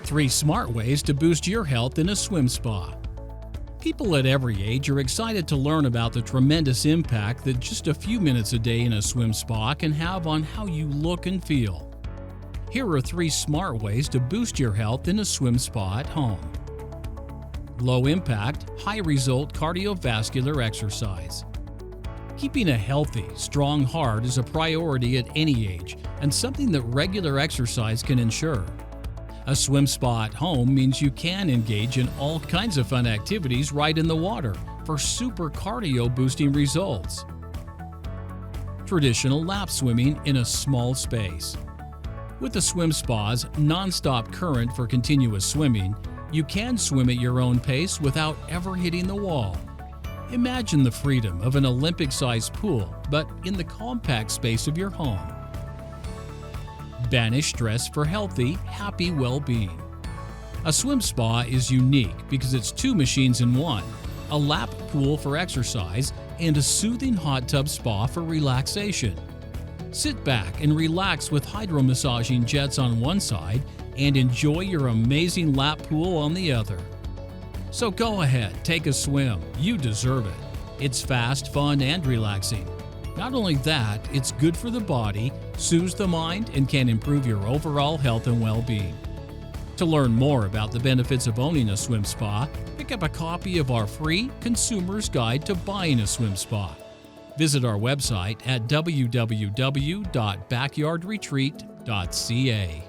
3 smart ways to boost your health in a swim spa. People at every age are excited to learn about the tremendous impact that just a few minutes a day in a swim spa can have on how you look and feel. Here are 3 smart ways to boost your health in a swim spa at home. Low impact, high result cardiovascular exercise. Keeping a healthy, strong heart is a priority at any age and something that regular exercise can ensure. A swim spa at home means you can engage in all kinds of fun activities right in the water for super cardio boosting results. Traditional lap swimming in a small space. With the swim spa's non-stop current for continuous swimming, you can swim at your own pace without ever hitting the wall. Imagine the freedom of an Olympic-sized pool, but in the compact space of your home. Banish stress for healthy, happy well-being. A swim spa is unique because it's 2 machines in one, a lap pool for exercise and a soothing hot tub spa for relaxation. Sit back and relax with hydro-massaging jets on one side and enjoy your amazing lap pool on the other. So go ahead, take a swim. You deserve it. It's fast, fun, and relaxing. Not only that, it's good for the body, soothes the mind, and can improve your overall health and well-being. To learn more about the benefits of owning a swim spa, pick up a copy of our free Consumer's Guide to Buying a Swim Spa. Visit our website at www.backyardretreat.ca.